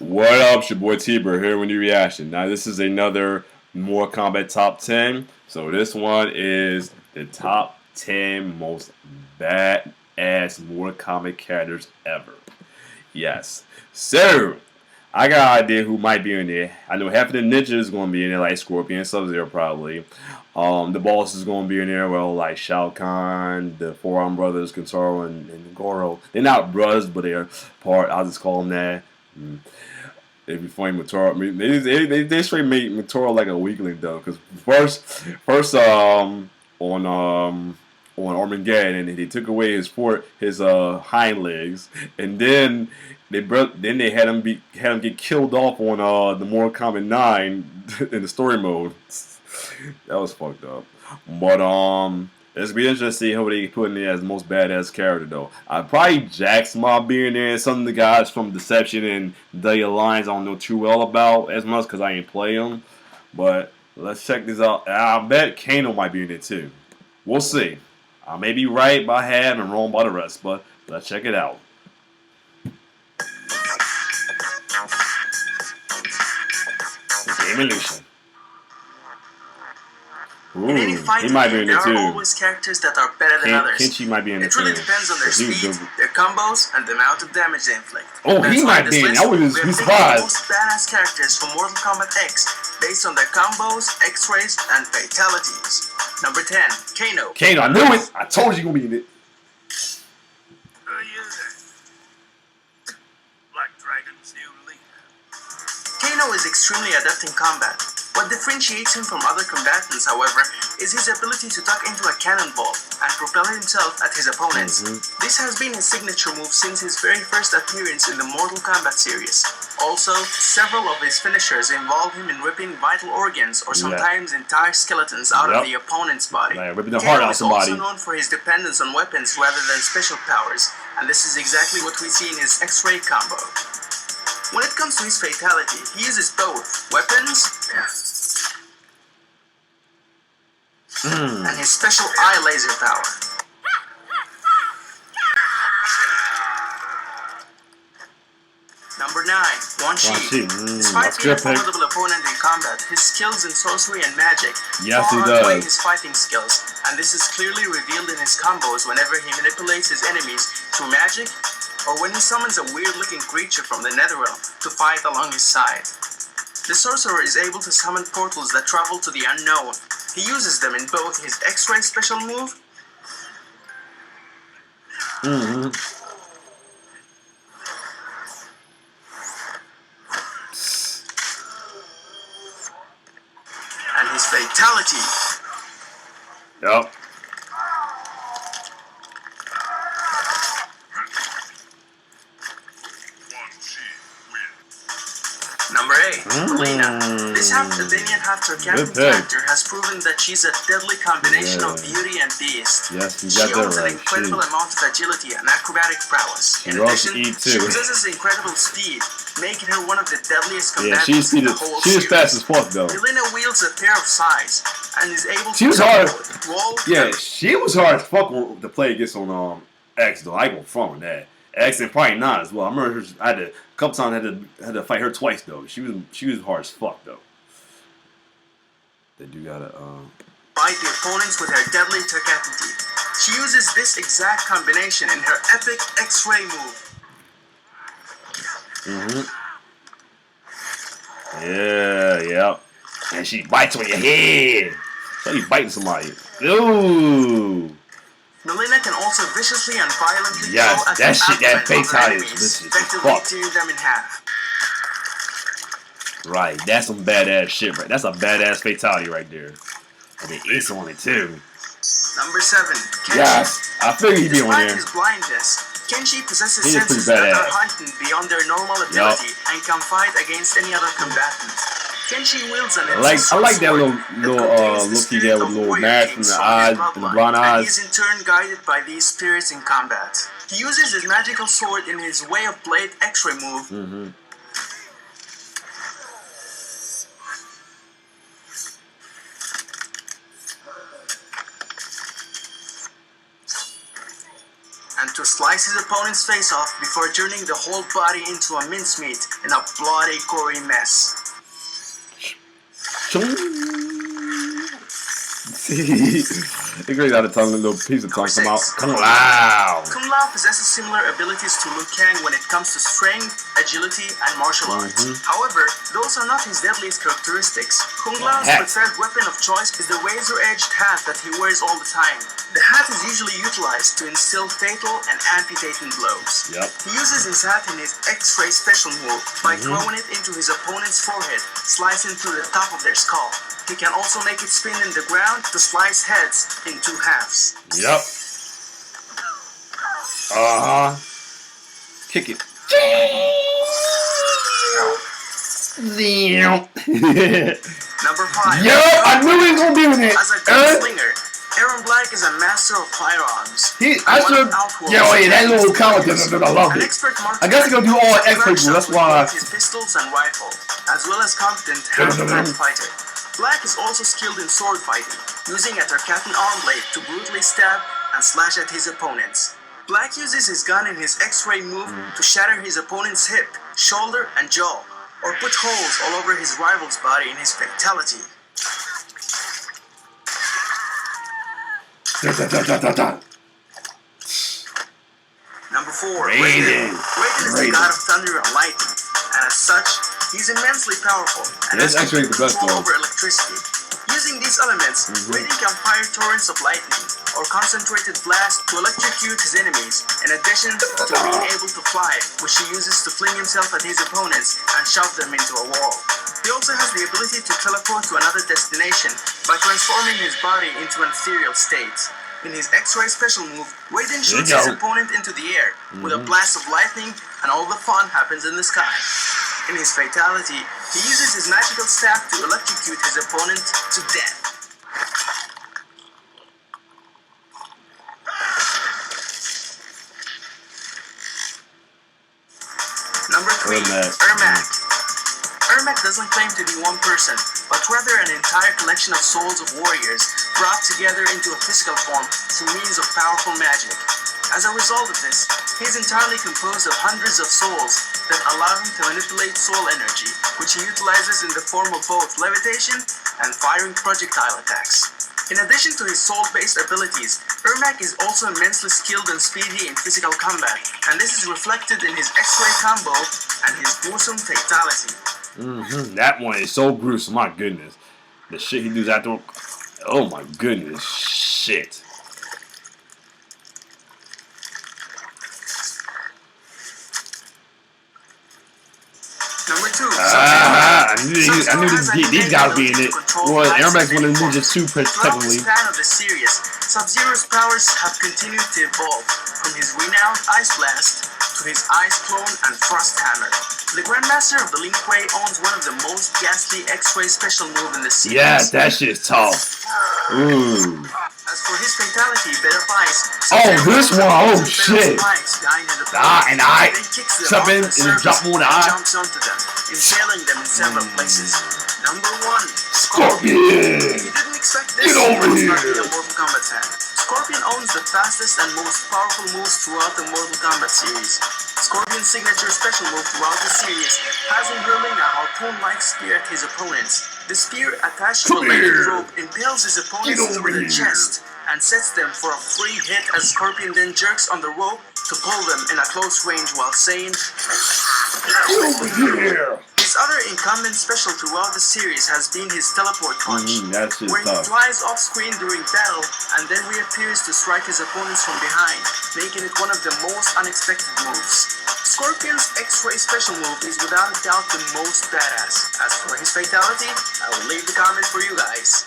What up, it's your boy T-Bird here with new reaction. Now this is another Mortal Kombat Top 10. So this one is the top 10 most badass Mortal Kombat characters ever. Yes. So I got an idea who might be in there. I know half of the ninjas is gonna be in there, like Scorpion, Sub-Zero probably. The boss is gonna be in there, well, like Shao Kahn, the Four Arm Brothers, Kintaro and Goro. They're not brothers, but they're part. I'll just call them that. It'd be funny, Matoro. I mean, they straight made Matoro like a weakling though, because first on Armageddon, and they took away his hind legs, and then they had him get killed off on the Mortal Kombat 9 in the story mode. That was fucked up. But it's be interesting to see who they put in there as the most badass character though. Probably Jax might be in there. Some of the guys from Deception and the Alliance I don't know too well about as much because I ain't play them. But let's check this out. I bet Kano might be in it too. We'll see. I may be right by half and wrong by the rest, but let's check it out. Evolution. Ooh, in any fight, he might be in there it too. are always characters that are better than others. Kenshi might be in it It really too. depends on their speed, their combos, and the amount of damage they inflict. Oh, he might be in it. I wouldn't be surprised. The most badass characters from Mortal Kombat X based on their combos, X-rays, and fatalities. Number 10, Kano. Kano, I knew it. I told you gonna be in it. Black Dragon's new leader. Kano is extremely adept in combat. What differentiates him from other combatants, however, is his ability to duck into a cannonball and propel himself at his opponents. This has been his signature move since his very first appearance in the Mortal Kombat series. Also, several of his finishers involve him in ripping vital organs or sometimes entire skeletons out of the opponent's body. Ripping the heart out of somebody. Kano is also known for his dependence on weapons rather than special powers, and this is exactly what we see in his X-ray combo. When it comes to his fatality, he uses both weapons and his special eye laser power. Number 9, Quan Chi. Despite being a formidable opponent in combat, his skills in sorcery and magic far outweigh his fighting skills, and this is clearly revealed in his combos whenever he manipulates his enemies through magic, or when he summons a weird-looking creature from the Netherrealm to fight along his side. The sorcerer is able to summon portals that travel to the unknown. He uses them in both his X-ray special move and his fatality. Yep. Number 8, Lena. This half-Tibetanian, half-Turkanian character has proven that she's a deadly combination of beauty and beast. Yes, she owns an incredible amount of agility and acrobatic prowess. In addition, she possesses incredible speed, making her one of the deadliest combatants in the whole series. She was fast as fuck, though. Lena wields a pair of scythes and is able to hard. She was hard as fuck to play against on X, though. I ain't gonna front on that. X and probably not as well. I remember I had a couple times had to fight her twice though. She was hard as fuck though. They do gotta fight the opponents with her deadly technicity. She uses this exact combination in her epic X-ray move. Yeah. And she bites on your head. So you biting somebody. Ooh. Melina can also viciously and violently throw at that fatality is vicious as fuck. Tearing them in half. Right, that's some badass shit, right? That's a badass fatality right there. And the ace on it too. Number 7, Kenshi. Yes, I figured he'd be on there. Despite his blindness, Kenshi possesses senses that are heightened beyond their normal ability and can fight against any other combatant. Kenshi wields an I like that little look he got with little mask in the eyes and the blonde eyes. He is in turn guided by these spirits in combat. He uses his magical sword in his Way of Blade X-ray move. And to slice his opponent's face off before turning the whole body into a mincemeat in a bloody, gory mess. They great out of tongue, a little piece of tongue come out. Kung Lao! Kung Lao possesses similar abilities to Liu Kang when it comes to strength, agility, and martial arts. However, those are not his deadliest characteristics. Kung Lao's preferred weapon of choice is the razor-edged hat that he wears all the time. The hat is usually utilized to instill fatal and amputating blows. He uses his hat in his X-ray special move by throwing it into his opponent's forehead, slicing through the top of their skull. He can also make it spin in the ground to slice heads in two halves. Kick it. Number 5. I knew he was gonna be with it. As a gunslinger, Aaron Black is a master of firearms. That little comment, I love it. I guess he's gonna do all expert moves, that's why. His pistols and rifle, as well as competent hand-to-hand fighter. Black is also skilled in sword fighting, using a Tarkatan arm blade to brutally stab and slash at his opponents. Black uses his gun in his X-ray move to shatter his opponent's hip, shoulder, and jaw, or put holes all over his rival's body in his fatality. Number 4. Raiden. Raiden is the god of thunder and lightning, and as such, he's immensely powerful and has complete control over electricity. Using these elements, Raiden can fire torrents of lightning or concentrated blast to electrocute his enemies, in addition to being able to fly, which he uses to fling himself at his opponents and shove them into a wall. He also has the ability to teleport to another destination by transforming his body into an ethereal state. In his X-ray special move, Raiden shoots his opponent into the air with a blast of lightning, and all the fun happens in the sky. In his fatality, he uses his magical staff to electrocute his opponent to death. Number 3. Ermac. Ermac doesn't claim to be one person, but rather an entire collection of souls of warriors brought together into a physical form through means of powerful magic. As a result of this, he is entirely composed of hundreds of souls that allow him to manipulate soul energy, which he utilizes in the form of both levitation and firing projectile attacks. In addition to his soul-based abilities, Ermac is also immensely skilled and speedy in physical combat, and this is reflected in his X-ray combo and his gruesome fatality. That one is so gruesome, my goodness. The shit he does after... Oh my goodness, shit. Number 2. I knew these gotta be in it. Well, Ermac's one of the ninjas too, technically. Throughout the span of the series, Sub-Zero's powers have continued to evolve, from his renowned Ice Blast to his Ice Clone and Frost Hammer. The Grandmaster of the Lin Kuei owns one of the most ghastly X-ray special moves in the series. Yeah, that shit's tough. Ooh. As for his fatality, Bed of Ice. This one, oh shit. And I jump in and drop on the eye. Jumps onto them, impaling them in several places. Number 1. Scorpion. You didn't expect this. Get over here. A Mortal Kombat fan. Scorpion owns the fastest and most powerful moves throughout the Mortal Kombat series. Scorpion's signature special move throughout the series has him hurling a harpoon-like spear at his opponents. The spear, attached to a electric rope, impales his opponents through the chest and sets them for a free hit, as Scorpion then jerks on the rope to pull them in a close range while saying, "Get over here." His other incumbent special throughout the series has been his teleport punch, where he tough. flies off screen during battle and then reappears to strike his opponents from behind, making it one of the most unexpected moves. Scorpion's X-ray special move is without a doubt the most badass. As for his fatality, I will leave the comment for you guys.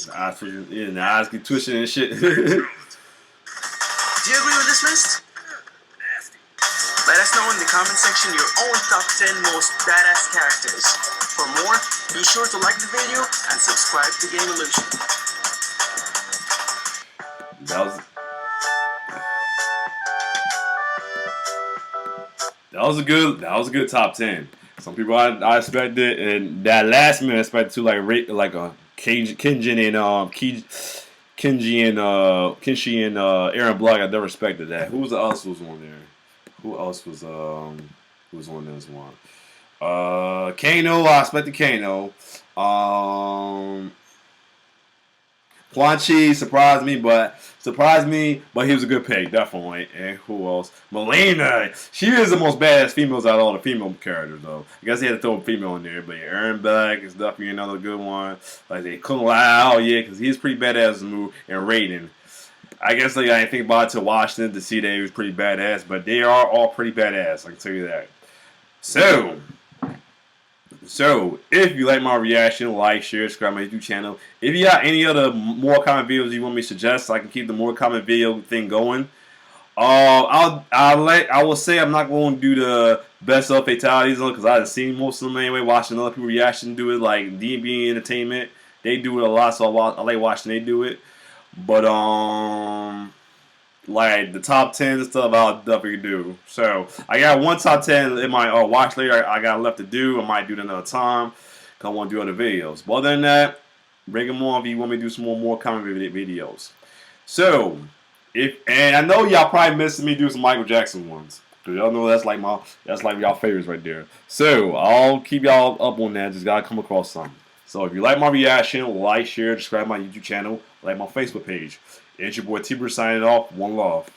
The eyes get twisted and shit. Do you agree with this list? Let us know in the comment section your own top 10 most badass characters. For more, be sure to like the video and subscribe to Game Illusion. That was a good top 10. Some people I expected, and that last minute I expected to like a Kenji and Aaron Block. I never expected that. Who else was on there? Who else was on this one? Kano. I expected Kano. Quan Chi surprised me, but he was a good pick, definitely. And who else? Melina. She is the most badass females out of all the female characters, though. I guess they had to throw a female in there, but yeah, Aaron Black is definitely another good one. Like they Kung Lao, yeah, because he's pretty badass in the move. And Raiden. I guess I didn't think about it to Washington to see that he was pretty badass, but they are all pretty badass. I can tell you that. So, if you like my reaction, like, share, subscribe to my YouTube channel. If you got any other more common videos you want me to suggest, so I can keep the more common video thing going. I will say I'm not going to do the best of fatalities because I've seen most of them anyway. Watching other people reaction do it, like DB Entertainment, they do it a lot, so I like watching they do it. But like the top 10 and stuff, I'll definitely do. So I got one top 10 in my watch later. I got left to do. I might do it another time because I want to do other videos. But other than that, bring them on if you want me to do some more common videos. So and I know y'all probably missing me do some Michael Jackson ones because y'all know that's like y'all favorites right there. So I'll keep y'all up on that. Just gotta come across something. So if you like my reaction, like, share, subscribe to my YouTube channel, like my Facebook page. It's your boy T-Bird signing off. One love.